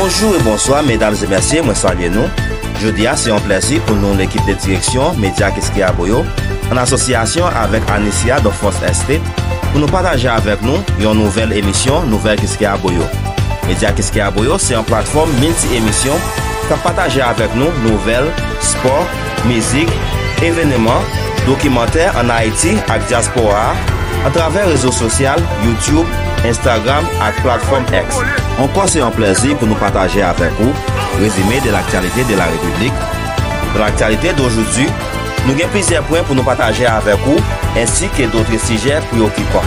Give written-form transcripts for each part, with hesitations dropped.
Bonjour et bonsoir mesdames et messieurs, moi salue nous. Jeudi, c'est un plaisir pour nous l'équipe de direction Média Qu'est-ce Aboyo en association avec Anicia de Force Estate pour nous partager avec nous une nouvelle émission Nouvelle Qu'est-ce Aboyo. Média Qu'est-ce Aboyo, c'est une plateforme multi-émission qui partage avec nous nouvelles, sport, musique, événements, documentaires en Haïti et diaspora à travers les réseaux sociaux, YouTube, Instagram et plateforme X. Encore c'est un plaisir pour nous partager avec vous résumé de l'actualité de la République. Dans l'actualité d'aujourd'hui, nous avons plusieurs points pour nous partager avec vous ainsi que d'autres sujets préoccupants.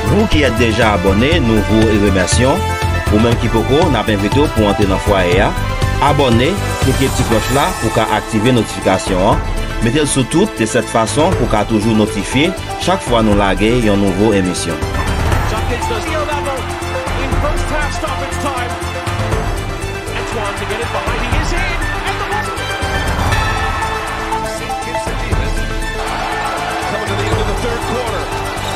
Vous qui êtes déjà abonnés, nous vous remercions. Ou même qui peut nous inviter pour entrer dans le foyer. Abonnez, cliquez sur la petite cloche là pour activer les notifications. Mettez-le sur tout de cette façon pour qu'à toujours notifier chaque fois nous laguer une nouvelle émission.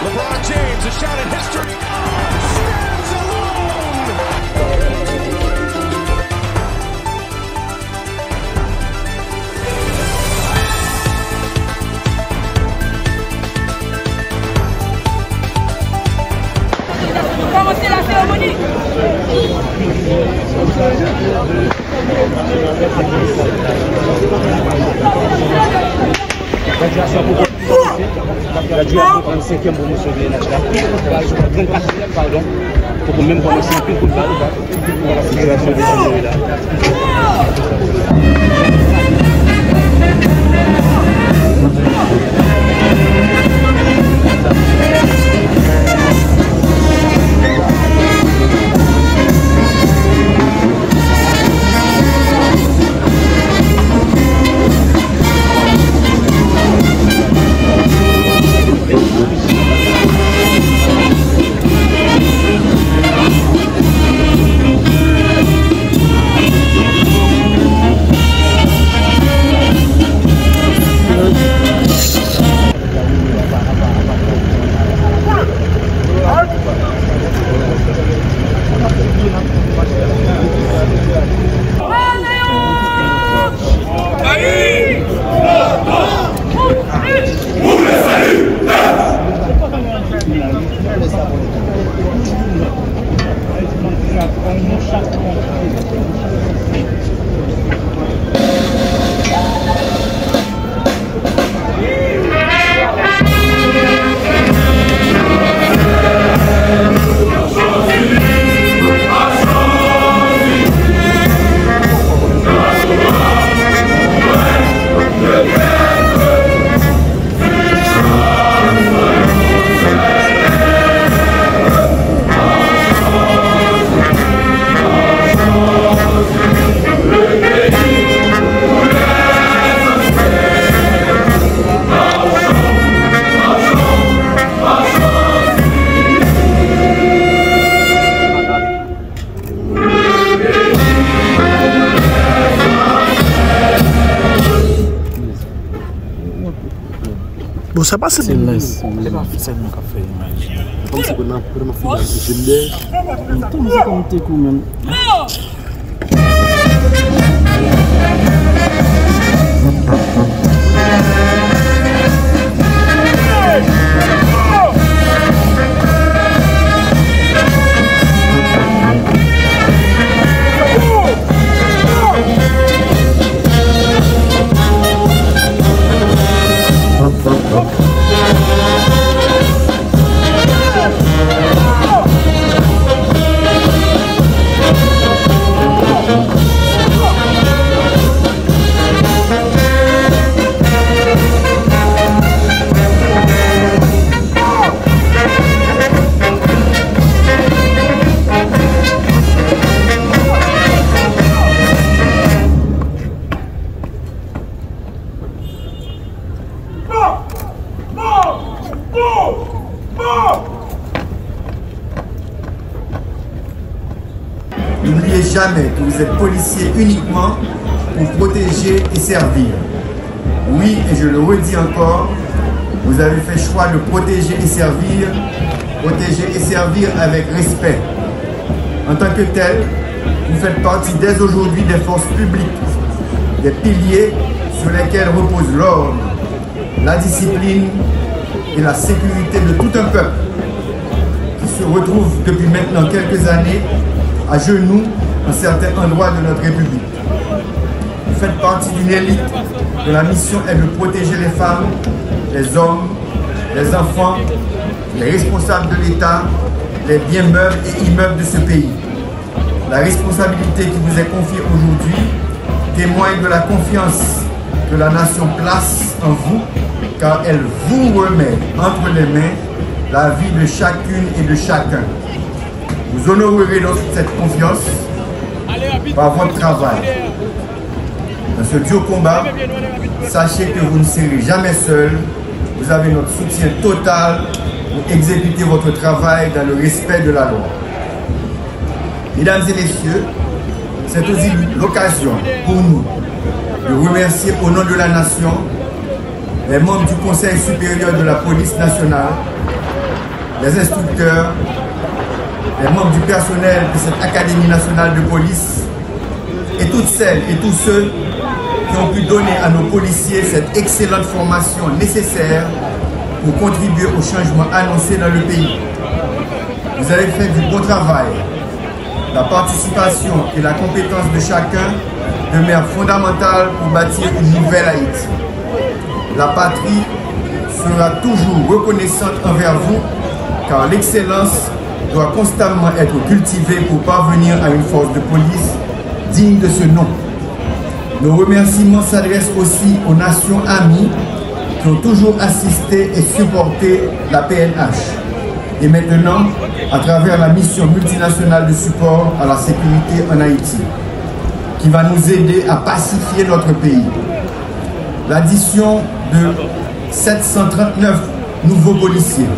LeBron James, a shot at history. Stands alone. Commencez la cérémonie. Graduation pour le 5e promotion de la 34e, pardon, pour même commencer un peu pour la fédération des jeunes là. Bon, ça passe. C'est laisse. C'est pas mon café, imagine. Comme si on a vraiment fait de l'air. Tout ça comme t'es cool même. N'oubliez jamais que vous êtes policier uniquement pour protéger et servir. Oui, et je le redis encore, vous avez fait choix de protéger et servir avec respect. En tant que tel, vous faites partie dès aujourd'hui des forces publiques, des piliers sur lesquels repose l'ordre, la discipline et la sécurité de tout un peuple qui se retrouve depuis maintenant quelques années à genoux dans certains endroits de notre République. Vous faites partie d'une élite dont la mission est de protéger les femmes, les hommes, les enfants, les responsables de l'État, les biens meubles et immeubles de ce pays. La responsabilité qui vous est confiée aujourd'hui témoigne de la confiance que la nation place en vous, car elle vous remet entre les mains la vie de chacune et de chacun. Vous honorerez donc cette confiance par votre travail. Dans ce dur combat, sachez que vous ne serez jamais seul. Vous avez notre soutien total pour exécuter votre travail dans le respect de la loi. Mesdames et messieurs, c'est aussi l'occasion pour nous de remercier au nom de la nation les membres du Conseil supérieur de la police nationale, les instructeurs, les membres du personnel de cette Académie nationale de police et toutes celles et tous ceux qui ont pu donner à nos policiers cette excellente formation nécessaire pour contribuer au changement annoncé dans le pays. Vous avez fait du bon travail. La participation et la compétence de chacun demeurent fondamentales pour bâtir une nouvelle Haïti. La patrie sera toujours reconnaissante envers vous, car l'excellence doit constamment être cultivée pour parvenir à une force de police digne de ce nom. Nos remerciements s'adressent aussi aux nations amies qui ont toujours assisté et supporté la PNH. Et maintenant, à travers la mission multinationale de support à la sécurité en Haïti, qui va nous aider à pacifier notre pays. L'addition de 739 nouveaux policiers,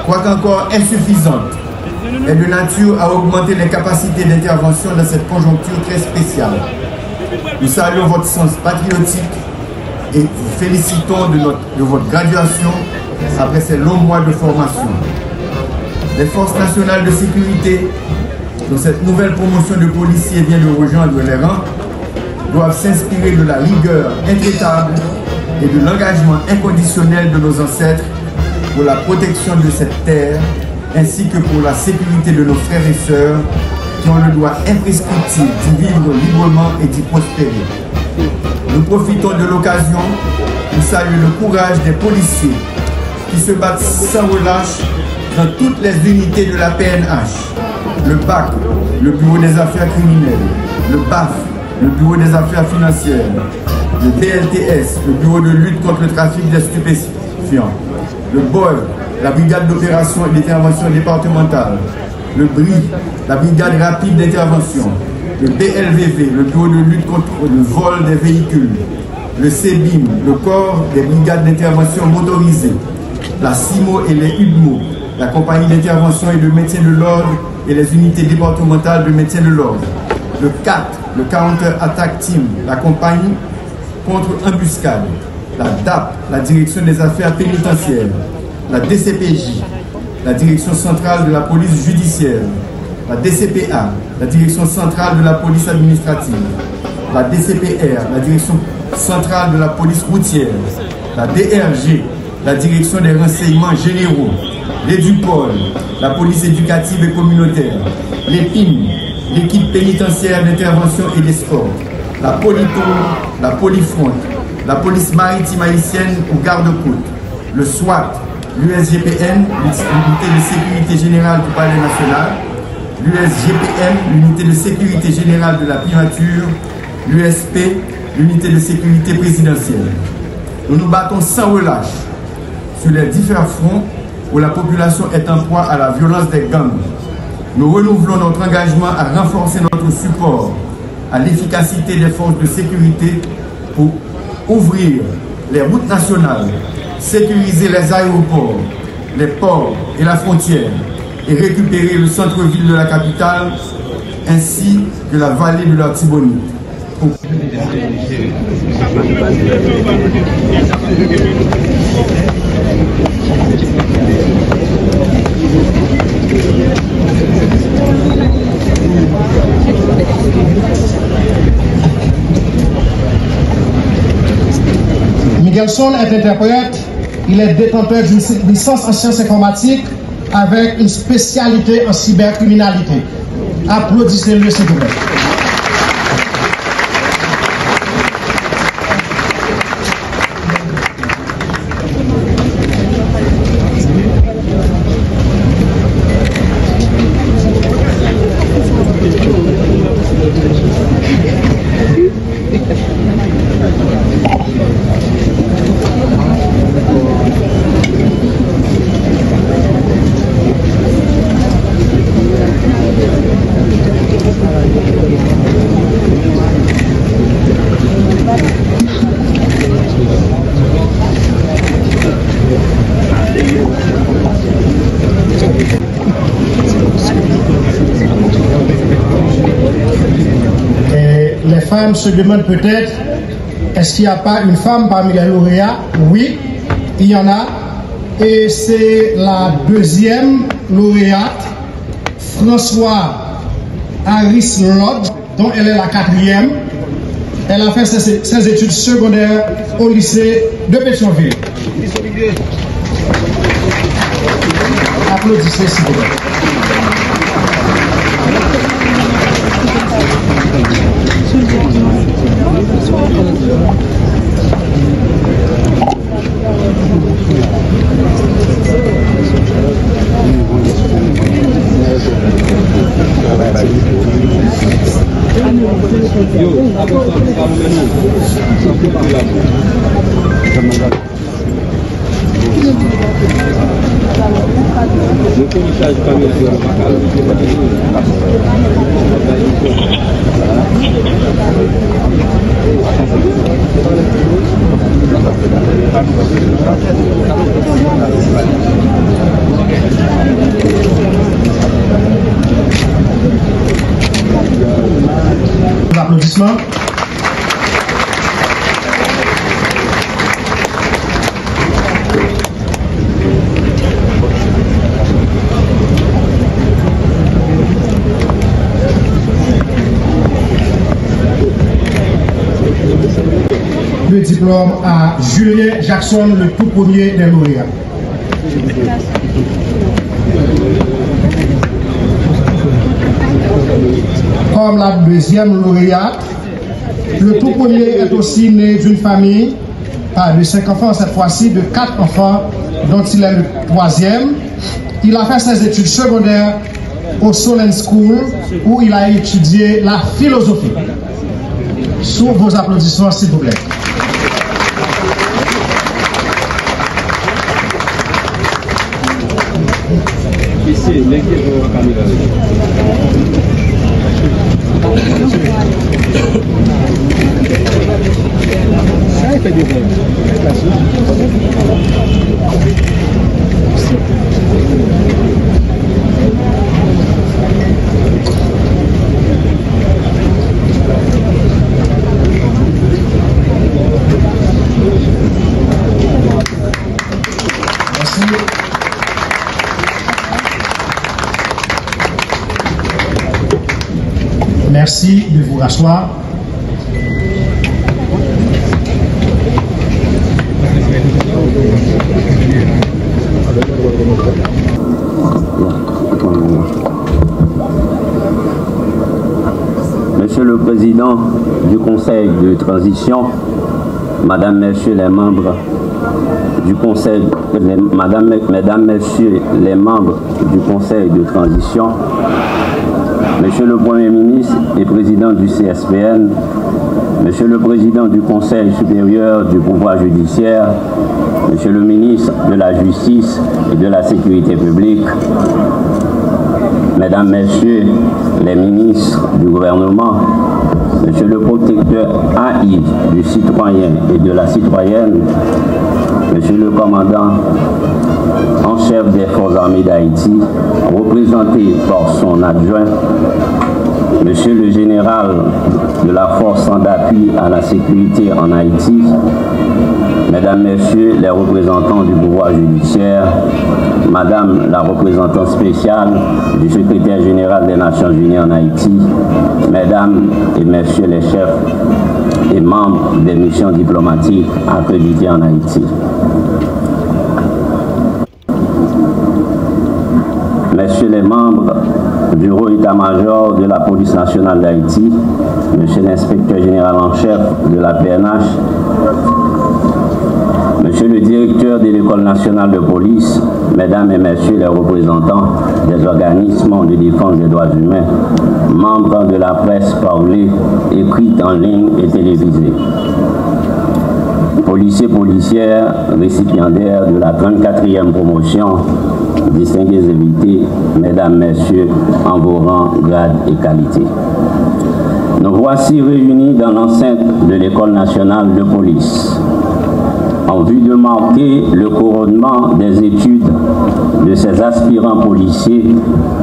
quoique encore insuffisante, est de nature à augmenter les capacités d'intervention dans cette conjoncture très spéciale. Nous saluons votre sens patriotique et vous félicitons de votre graduation après ces longs mois de formation. Les forces nationales de sécurité, dont cette nouvelle promotion de policiers vient de rejoindre les rangs, doivent s'inspirer de la rigueur intraitable et de l'engagement inconditionnel de nos ancêtres pour la protection de cette terre, ainsi que pour la sécurité de nos frères et sœurs qui ont le droit imprescriptible d'y vivre librement et d'y prospérer. Nous profitons de l'occasion pour saluer le courage des policiers qui se battent sans relâche dans toutes les unités de la PNH, le BAC, le Bureau des Affaires criminelles, le BAF, le Bureau des Affaires financières, le BLTS, le Bureau de lutte contre le trafic des stupéfiants, le BOI, la Brigade d'opération et d'intervention départementale, le BRI, la Brigade rapide d'intervention, le BLVV, le Bureau de lutte contre le vol des véhicules, le CEBIM, le Corps des brigades d'intervention motorisées, la CIMO et les UDMO, la compagnie d'intervention et de maintien de l'ordre et les unités départementales de maintien de l'ordre, le CAT, le Counter Attack Team, la compagnie contre embuscade, la DAP, la Direction des affaires pénitentiaires, la DCPJ, la Direction centrale de la police judiciaire, la DCPA, la Direction centrale de la police administrative, la DCPR, la Direction centrale de la police routière, la DRG, la Direction des renseignements généraux, l'EDUPOL, la police éducative et communautaire, l'EPIM, l'équipe pénitentiaire d'intervention et d'escorte, la Politour, la Polifront, la police maritime haïtienne ou garde-côte, le SWAT, l'USGPN, l'unité de sécurité générale du Palais national, l'USGPM, l'unité de sécurité générale de la primature, l'USP, l'unité de sécurité présidentielle. Nous nous battons sans relâche sur les différents fronts où la population est en proie à la violence des gangs. Nous renouvelons notre engagement à renforcer notre support à l'efficacité des forces de sécurité pour ouvrir les routes nationales, sécuriser les aéroports, les ports et la frontière et récupérer le centre-ville de la capitale ainsi que la vallée de l'Artibonite. Miguelson est interprète, il est détenteur d'une licence en sciences informatiques avec une spécialité en cybercriminalité. Applaudissez-le s'il vous plaît. Les femmes se demandent peut-être, est-ce qu'il n'y a pas une femme parmi les lauréats? Oui, il y en a. Et c'est la deuxième lauréate, François Harris Lord, dont elle est la quatrième. Elle a fait ses études secondaires au lycée de Pétionville. Applaudissez s'il vous plaît. Applaudissements. Le diplôme à Julien Jackson, le tout premier des lauréats. Comme la deuxième lauréate, le tout premier est aussi né d'une famille de 5 enfants, cette fois-ci de 4 enfants, dont il est le troisième. Il a fait ses études secondaires au Solent School, où il a étudié la philosophie. Sous vos applaudissements, s'il vous plaît. Ici, l'équipe Merci de vous rasseoir. Monsieur le Président du Conseil de transition, Madame, Messieurs les membres du Conseil, Mesdames, Messieurs les membres du Conseil de transition, Monsieur le Premier ministre et Président du CSPN, Monsieur le Président du Conseil supérieur du pouvoir judiciaire, Monsieur le ministre de la Justice et de la Sécurité publique, Mesdames, Messieurs les ministres du gouvernement, Monsieur le protecteur AI du citoyen et de la citoyenne, Monsieur le commandant en chef des forces armées d'Haïti, représenté par son adjoint, Monsieur le général de la force en appui à la sécurité en Haïti, Mesdames, Messieurs les représentants du pouvoir judiciaire, Madame la représentante spéciale du secrétaire général des Nations Unies en Haïti, Mesdames et Messieurs les chefs et membres des missions diplomatiques accréditées en Haïti. Messieurs les membres du haut état-major de la police nationale d'Haïti, monsieur l'inspecteur général en chef de la PNH, monsieur le directeur de l'école nationale de police, mesdames et messieurs les représentants des organismes de défense des droits humains, membres de la presse parlée, écrite en ligne et télévisée, policiers, policières, récipiendaires de la 34e promotion, distingués invités, mesdames, messieurs, en vos rangs, grades et qualités. Nous voici réunis dans l'enceinte de l'École nationale de police, en vue de marquer le couronnement des études de ces aspirants policiers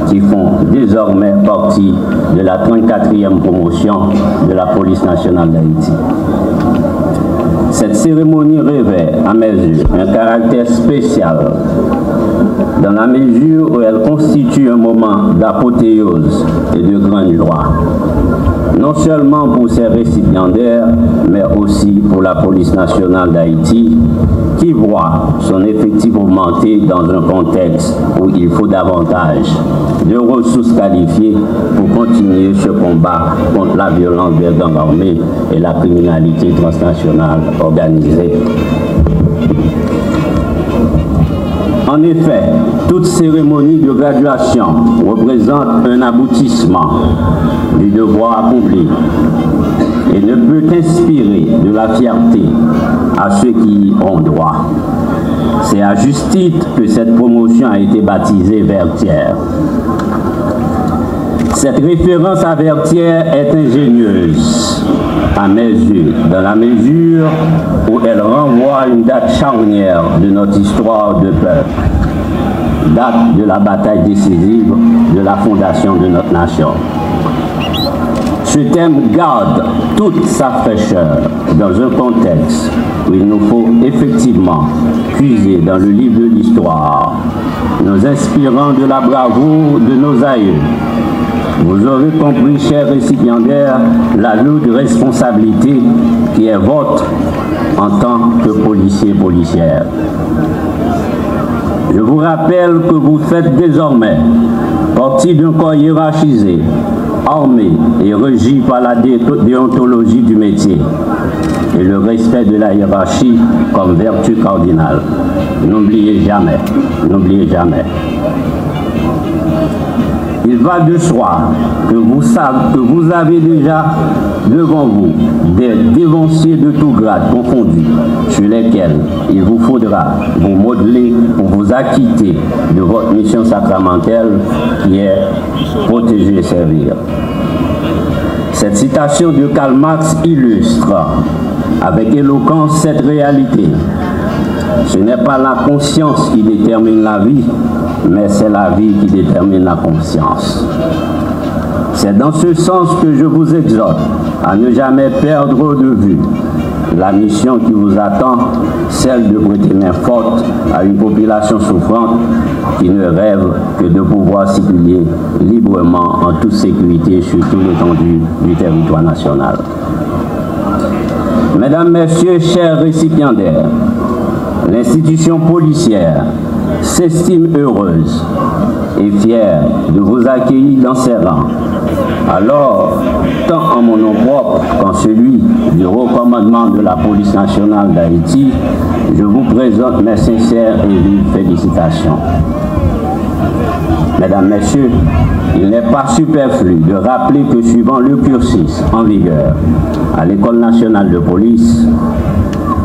qui font désormais partie de la 34e promotion de la police nationale d'Haïti. Cette cérémonie revêt, à mes yeux, un caractère spécial dans la mesure où elle constitue un moment d'apothéose et de grande joie, non seulement pour ses récipiendaires, mais aussi pour la police nationale d'Haïti, qui voit son effectif augmenter dans un contexte où il faut davantage de ressources qualifiées pour continuer ce combat contre la violence des gangs armés et la criminalité transnationale organisée. En effet, toute cérémonie de graduation représente un aboutissement du devoir accompli et ne peut qu'inspirer de la fierté à ceux qui y ont droit. C'est à juste titre que cette promotion a été baptisée Vertière. Cette référence à Vertière est ingénieuse, à mes yeux, dans la mesure où elle renvoie à une date charnière de notre histoire de peuple, date de la bataille décisive de la fondation de notre nation. Ce thème garde toute sa fraîcheur dans un contexte où il nous faut effectivement puiser dans le livre de l'histoire, nous inspirant de la bravoure de nos aïeux. Vous aurez compris, chers récipiendaires, la lourde responsabilité qui est votre en tant que policiers et policières. Je vous rappelle que vous faites désormais partie d'un corps hiérarchisé, armé et régi par la déontologie du métier et le respect de la hiérarchie comme vertu cardinale. N'oubliez jamais, n'oubliez jamais. Il va de soi que vous avez déjà devant vous des dévanciers de tout grade confondus sur lesquels il vous faudra vous modeler pour vous acquitter de votre mission sacramentelle qui est protéger et servir. Cette citation de Karl Marx illustre avec éloquence cette réalité. Ce n'est pas la conscience qui détermine la vie, mais c'est la vie qui détermine la conscience. C'est dans ce sens que je vous exhorte à ne jamais perdre de vue la mission qui vous attend, celle de prêter main forte à une population souffrante qui ne rêve que de pouvoir circuler librement en toute sécurité sur toute l'étendue du territoire national. Mesdames, Messieurs, chers récipiendaires, l'institution policière s'estime heureuse et fière de vous accueillir dans ses rangs. Alors, tant en mon nom propre qu'en celui du haut commandement de la police nationale d'Haïti, je vous présente mes sincères et vives félicitations. Mesdames, Messieurs, il n'est pas superflu de rappeler que suivant le cursus en vigueur à l'École nationale de police,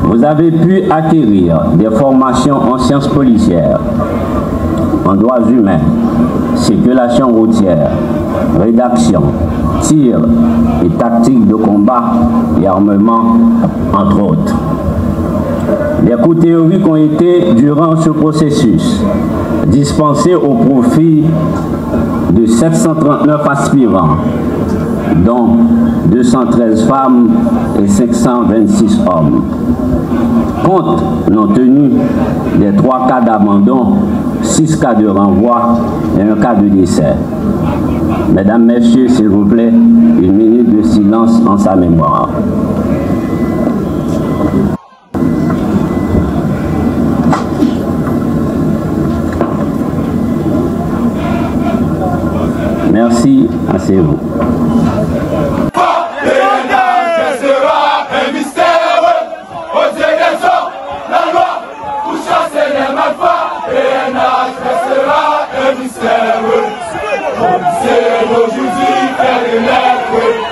vous avez pu acquérir des formations en sciences policières, en droits humains, circulation routière, rédaction, tir et tactique de combat et armement, entre autres. Les cours théoriques ont été, durant ce processus, dispensés au profit de 739 aspirants, dont 213 femmes et 526 hommes. Compte non tenu des 3 cas d'abandon, 6 cas de renvoi et 1 cas de décès. Mesdames, Messieurs, s'il vous plaît, une minute de silence en sa mémoire. Asseyez-vous. C'est aujourd'hui faire les lettres.